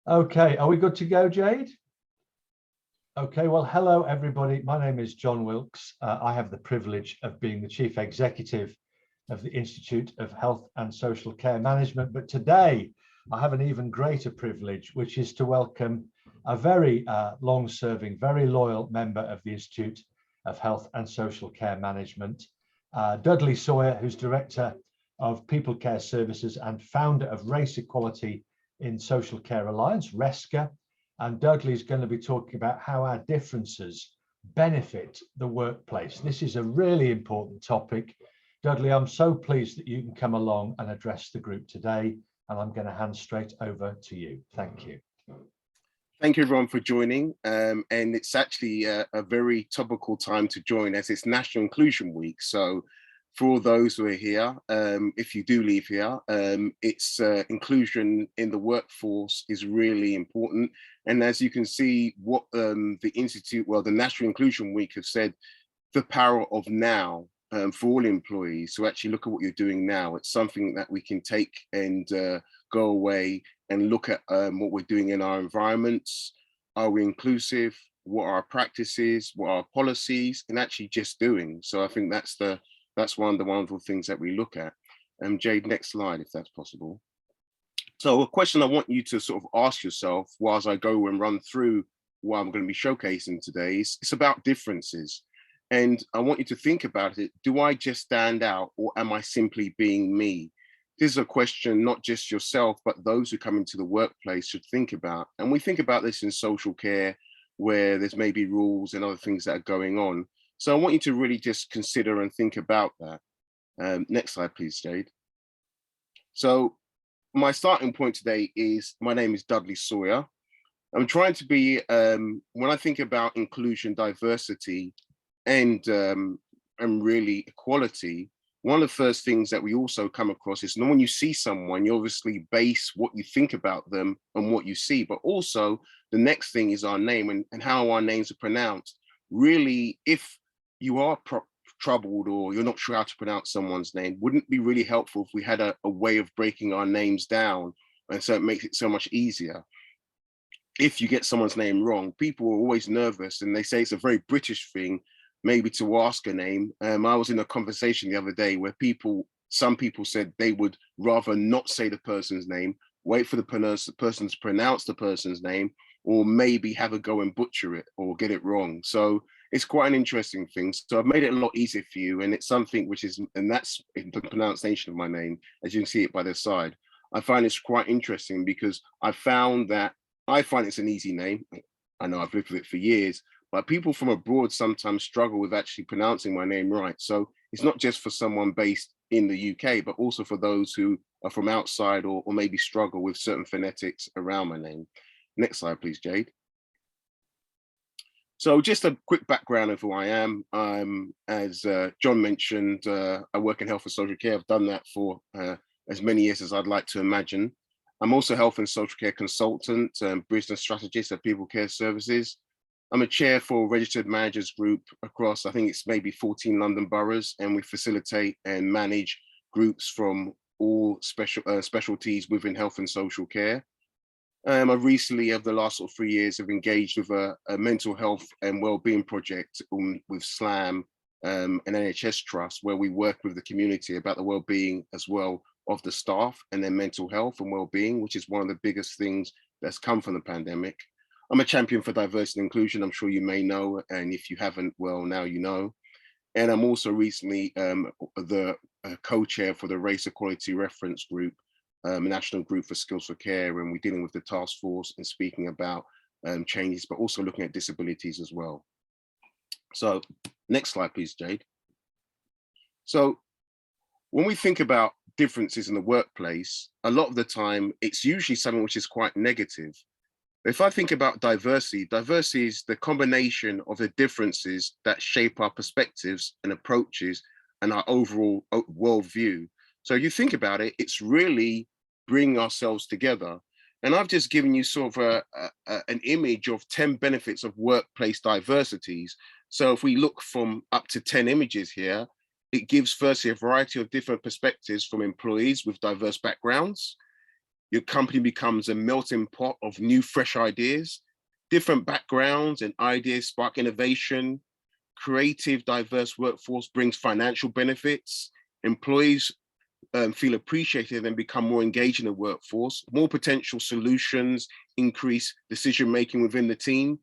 Okay, are we good to go, Jade? Okay, well, hello, everybody. My name is John Wilkes. I have the privilege of being the Chief Executive of the Institute of Health and Social Care Management. But today, I have an even greater privilege, which is to welcome a very long-serving, very loyal member of the Institute of Health and Social Care Management, Dudley Sawyerr, who's Director of People Care Services and founder of Race Equality in Social Care Alliance, RESCA. And Dudley's going to be talking about how our differences benefit the workplace. This is a really important topic. Dudley, I'm so pleased that you can come along and address the group today, and I'm going to hand straight over to you. Thank you. Thank you, everyone, for joining. And it's actually a very topical time to join, as it's National Inclusion Week. So for all those who are here, if you do leave here, it's inclusion in the workforce is really important. And as you can see, what the Institute, well, the National Inclusion Week have said, the power of now for all employees. So actually look at what you're doing now. It's something that we can take and go away and look at what we're doing in our environments. Are we inclusive? What are our practices? What are our policies? And actually just doing. So I think that's one of the wonderful things that we look at. Jade, next slide, if that's possible. So a question I want you to sort of ask yourself whilst I go and run through what I'm going to be showcasing today is it's about differences. And I want you to think about it. Do I just stand out, or am I simply being me? This is a question not just yourself, but those who come into the workplace should think about. And we think about this in social care, where there's maybe rules and other things that are going on. So I want you to really just consider and think about that. Next slide, please, Jade. So my starting point today is, my name is Dudley Sawyerr. I'm trying to be, when I think about inclusion, diversity, and really equality, one of the first things that we also come across is when you see someone, you obviously base what you think about them on what you see, but also the next thing is our name and how our names are pronounced. Really, if you are troubled or you're not sure how to pronounce someone's name, wouldn't it be really helpful if we had a way of breaking our names down, and so it makes it so much easier? If you get someone's name wrong, people are always nervous, and they say it's a very British thing maybe to ask a name. I was in a conversation the other day where some people said they would rather not say the person's name, wait for the person to pronounce the person's name, or maybe have a go and butcher it or get it wrong. So it's quite an interesting thing. So I've made it a lot easier for you, and it's something which is, and that's the pronunciation of my name, as you can see it by the side. I find it's quite interesting because I find it's an easy name. I know I've lived with it for years, but people from abroad sometimes struggle with actually pronouncing my name right. So it's not just for someone based in the UK, but also for those who are from outside or maybe struggle with certain phonetics around my name. Next slide, please, Jade. So just a quick background of who I am. As John mentioned, I work in health and social care. I've done that for as many years as I'd like to imagine. I'm also a health and social care consultant, business strategist at People Care Services. I'm a chair for registered managers group across, I think it's maybe 14 London boroughs, and we facilitate and manage groups from all specialties within health and social care. I recently, over the last 3 years, have engaged with a mental health and wellbeing project with SLAM and NHS Trust, where we work with the community about the wellbeing as well of the staff and their mental health and wellbeing, which is one of the biggest things that's come from the pandemic. I'm a champion for diversity and inclusion, I'm sure you may know, and if you haven't, well, now you know. And I'm also recently the co-chair for the Race Equality Reference Group, a national group for skills for care, and we're dealing with the task force and speaking about changes, but also looking at disabilities as well. So next slide, please, Jade. So when we think about differences in the workplace, a lot of the time, it's usually something which is quite negative. If I think about diversity, diversity is the combination of the differences that shape our perspectives and approaches and our overall worldview. So you think about it, it's really bringing ourselves together. And I've just given you sort of an image of 10 benefits of workplace diversities. So if we look from up to 10 images here, it gives firstly a variety of different perspectives from employees with diverse backgrounds. Your company becomes a melting pot of new, fresh ideas. Different backgrounds and ideas spark innovation. Creative, diverse workforce brings financial benefits. Employees feel appreciated and become more engaged in the workforce. More potential solutions increase decision-making within the team.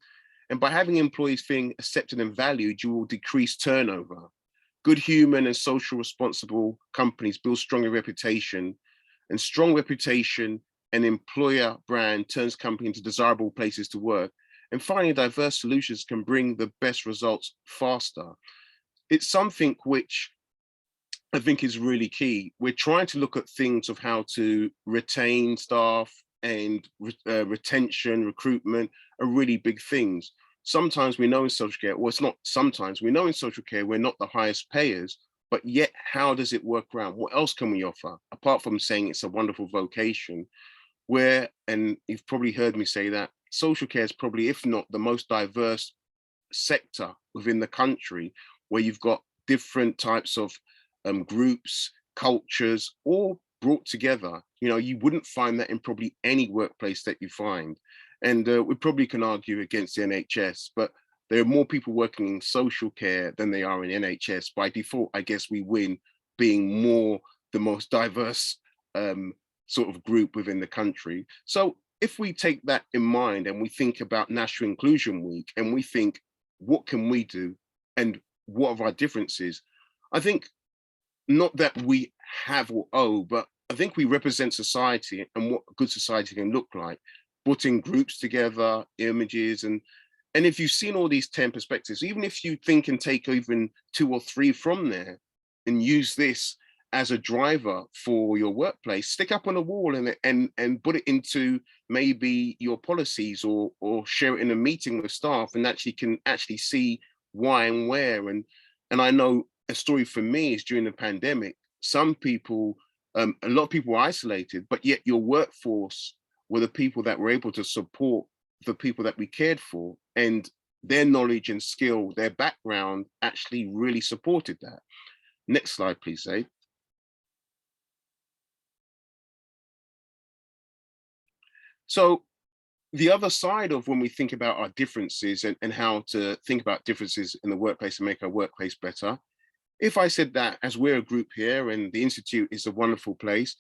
And by having employees feeling accepted and valued, you will decrease turnover. Good human and social responsible companies build stronger reputation, and strong reputation and employer brand turns company into desirable places to work. And finding diverse solutions can bring the best results faster. It's something which I think is really key. We're trying to look at things of how to retain staff, and retention, recruitment are really big things. Sometimes we know in social care, well, it's not sometimes, we know in social care we're not the highest payers, but yet how does it work around? What else can we offer? Apart from saying it's a wonderful vocation, where, and you've probably heard me say that, social care is probably, if not the most diverse sector within the country, where you've got different types of groups, cultures, all brought together. You know, you wouldn't find that in probably any workplace that you find. And we probably can argue against the NHS, but there are more people working in social care than they are in NHS. By default, I guess we win, being more the most diverse sort of group within the country. So if we take that in mind and we think about National Inclusion Week and we think, what can we do and what are our differences? I think not that we have or owe, but I think we represent society and what a good society can look like, putting groups together, images, and if you've seen all these 10 perspectives, even if you think and take even 2 or 3 from there and use this as a driver for your workplace, stick up on a wall and put it into maybe your policies, or share it in a meeting with staff, and actually can actually see why and where. And I know a story for me is during the pandemic, some people, a lot of people were isolated, but yet your workforce were the people that were able to support the people that we cared for, and their knowledge and skill, their background actually really supported that. Next slide, please, Abe. So the other side of when we think about our differences and how to think about differences in the workplace and make our workplace better, if I said that as we're a group here and the Institute is a wonderful place,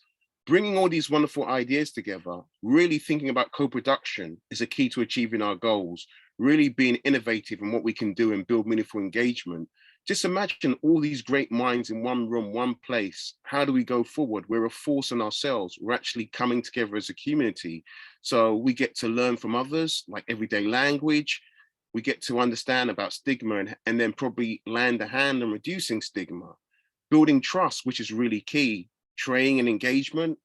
bringing all these wonderful ideas together, really thinking about co-production is a key to achieving our goals, really being innovative in what we can do and build meaningful engagement. Just imagine all these great minds in one room, one place. How do we go forward? We're a force in ourselves. We're actually coming together as a community. So we get to learn from others, like everyday language. We get to understand about stigma and then probably lend a hand in reducing stigma. Building trust, which is really key. Training and engagement,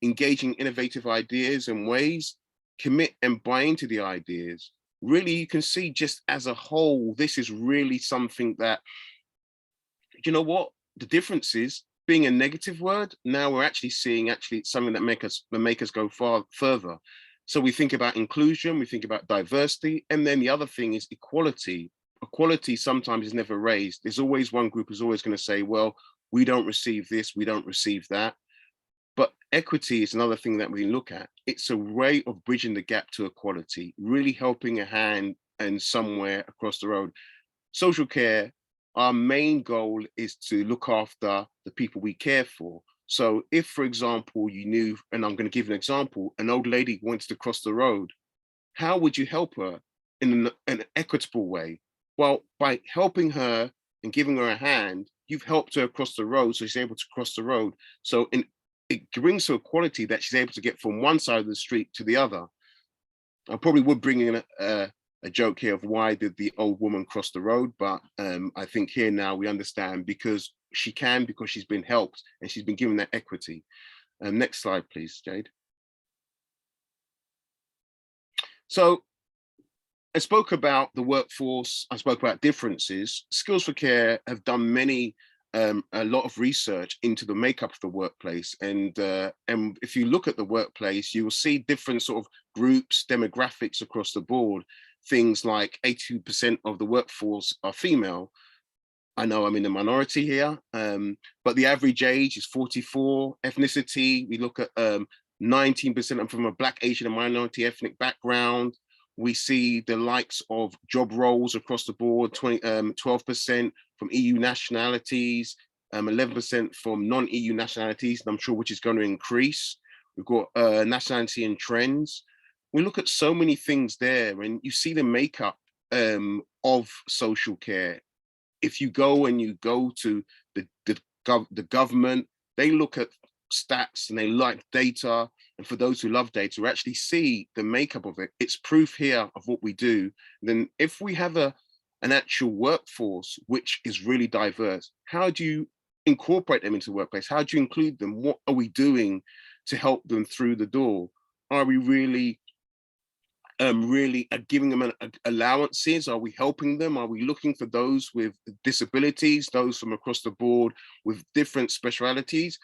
engaging innovative ideas and ways, commit and buy into the ideas. Really, you can see just as a whole, this is really something that, you know what, the difference is, being a negative word, now we're actually seeing something that make us go far further. So we think about inclusion, we think about diversity, and then the other thing is equality. Equality sometimes is never raised. There's always one group who's always going to say, well, we don't receive this, we don't receive that. But equity is another thing that we look at. It's a way of bridging the gap to equality, really helping a hand and somewhere across the road. Social care, our main goal is to look after the people we care for. So if, for example, you knew, and I'm going to give an example, an old lady wants to cross the road, how would you help her in an equitable way? Well, by helping her and giving her a hand, you've helped her across the road, so she's able to cross the road. So it brings to equality that she's able to get from one side of the street to the other. I probably would bring in a joke here of why did the old woman cross the road, but I think here now we understand because she can, because she's been helped and she's been given that equity. Next slide, please, Jade. So I spoke about the workforce, I spoke about differences. Skills for Care have done a lot of research into the makeup of the workplace. And if you look at the workplace, you will see different sort of groups, demographics across the board. Things like 82% of the workforce are female. I know I'm in the minority here, but the average age is 44. Ethnicity, we look at 19% are from a Black, Asian, and minority ethnic background. We see the likes of job roles across the board, 12% from EU nationalities, 11% from non-EU nationalities, and I'm sure which is going to increase. We've got nationality and trends. We look at so many things there, and you see the makeup of social care. If you go to the government, they look at stats and they like data. And for those who love data, actually see the makeup of it. It's proof here of what we do. Then if we have an actual workforce which is really diverse, how do you incorporate them into the workplace? How do you include them? What are we doing to help them through the door? Are we really giving them allowances? Are we helping them? Are we looking for those with disabilities, those from across the board with different specialities?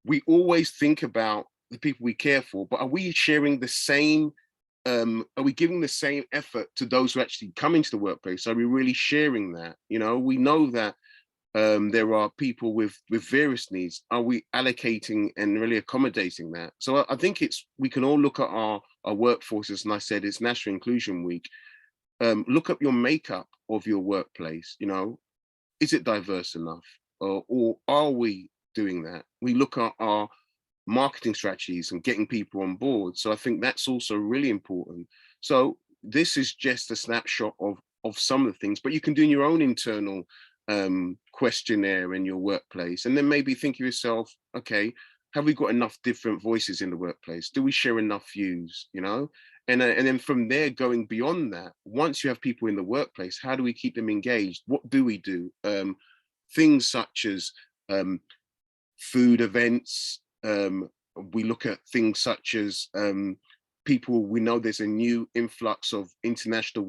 We always think about the people we care for, but are we sharing the same, are we giving the same effort to those who actually come into the workplace? Are we really sharing that? You know, we know that there are people with various needs. Are we allocating and really accommodating that? So I think we can all look at our workforces, and I said it's National Inclusion Week. Look at your makeup of your workplace. You know, is it diverse enough, or are we doing that? We look at our marketing strategies and getting people on board. So I think that's also really important. So this is just a snapshot of some of the things, but you can do in your own internal questionnaire in your workplace, and then maybe think of yourself, okay, have we got enough different voices in the workplace? Do we share enough views, you know? And then from there, going beyond that, once you have people in the workplace, how do we keep them engaged? What do we do? Things such as food events. We look at things such as people, we know there's a new influx of international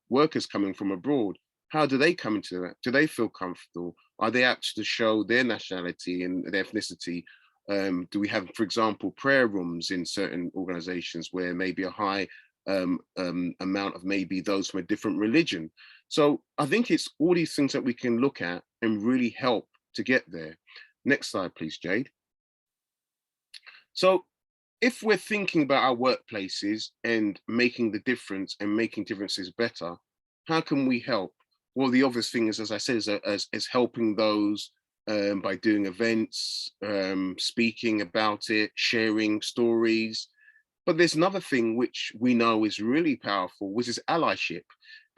workers coming from abroad. How do they come into that? Do they feel comfortable? Are they apt to show their nationality and their ethnicity? Do we have, for example, prayer rooms in certain organizations where maybe a high amount of maybe those from a different religion? So I think it's all these things that we can look at and really help to get there. Next slide, please, Jade. So if we're thinking about our workplaces and making the difference and making differences better, how can we help? Well, the obvious thing is, as I said, is helping those by doing events, speaking about it, sharing stories. But there's another thing which we know is really powerful, which is allyship.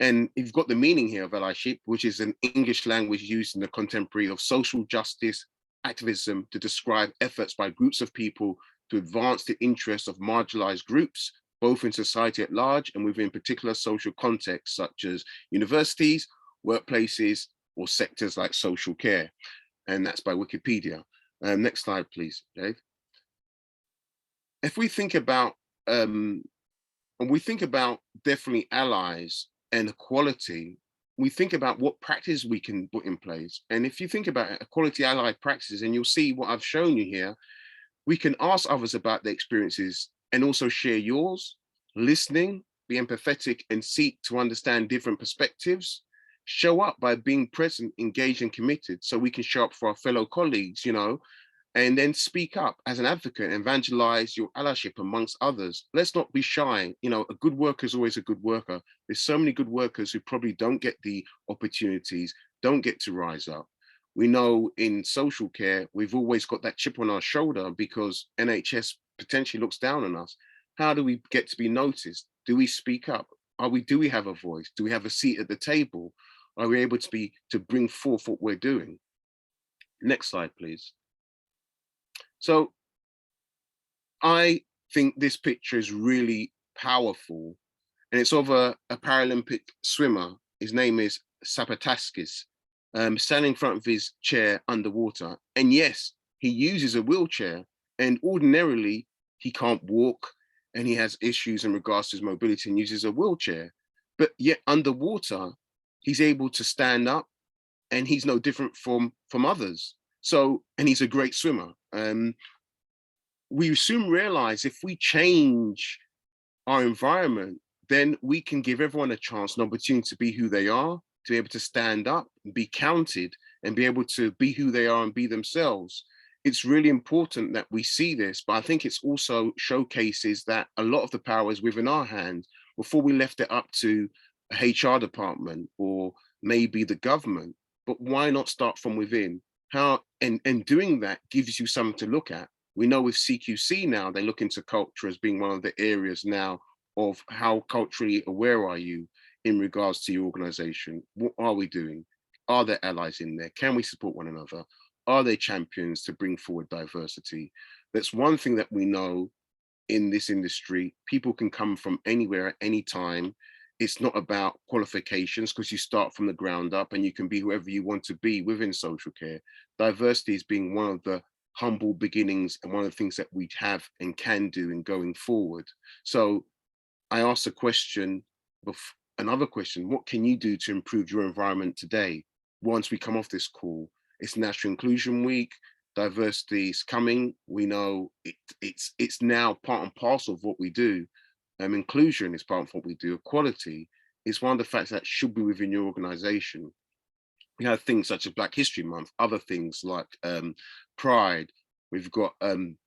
And you've got the meaning here of allyship, which is an English language used in the contemporary of social justice activism to describe efforts by groups of people to advance the interests of marginalized groups, both in society at large and within particular social contexts, such as universities, workplaces, or sectors like social care. And that's by Wikipedia. Next slide, please, Dave. If we think about, and we think about definitely allies and equality, we think about what practice we can put in place. And if you think about equality ally practices, and you'll see what I've shown you here, we can ask others about their experiences and also share yours, listening, be empathetic and seek to understand different perspectives, show up by being present, engaged and committed so we can show up for our fellow colleagues, you know, and then speak up as an advocate, evangelize your allyship amongst others. Let's not be shy. You know, a good worker is always a good worker. There's so many good workers who probably don't get the opportunities, don't get to rise up. We know in social care, we've always got that chip on our shoulder because NHS potentially looks down on us. How do we get to be noticed? Do we speak up? Do we have a voice? Do we have a seat at the table? Are we able to bring forth what we're doing? Next slide, please. So I think this picture is really powerful, and it's of a Paralympic swimmer. His name is Sapataskis, standing in front of his chair underwater. And yes, he uses a wheelchair, and ordinarily he can't walk and he has issues in regards to his mobility and uses a wheelchair. But yet underwater, he's able to stand up and he's no different from others. So, and he's a great swimmer. We soon realize if we change our environment, then we can give everyone a chance, an opportunity to be who they are, to be able to stand up, be counted, and be able to be who they are and be themselves. it's really important that we see this, but I think it's also showcases that a lot of the power is within our hands. Before we left it up to a HR department or maybe the government, but why not start from within? How, and doing that gives you something to look at. We know with CQC now, they look into culture as being one of the areas now of how culturally aware are you in regards to your organization? What are we doing? Are there allies in there? Can we support one another? Are they champions to bring forward diversity? That's one thing that we know in this industry. People can come from anywhere at any time. It's not about qualifications, because you start from the ground up and you can be whoever you want to be within social care. Diversity is being one of the humble beginnings and one of the things that we have and can do in going forward. So I asked a question, another question: what can you do to improve your environment today? Once we come off this call, it's National Inclusion Week, diversity is coming. We know it's now part and parcel of what we do. Inclusion is part of what we do. Equality is one of the facts that should be within your organization. We have things such as Black History Month, other things like Pride. We've got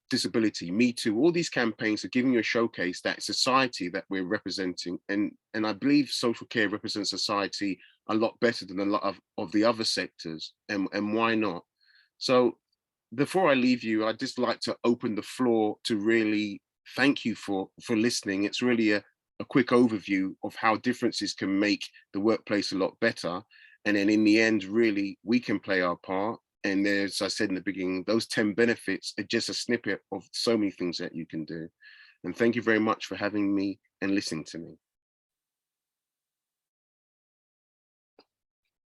disability, Me Too. All these campaigns are giving you a showcase that society that we're representing, and I believe social care represents society a lot better than a lot of the other sectors, and why not? So before I leave you, I'd just like to open the floor to really thank you for listening. It's really a quick overview of how differences can make the workplace a lot better. And then in the end, really, we can play our part. And as I said in the beginning, those 10 benefits are just a snippet of so many things that you can do. And thank you very much for having me and listening to me.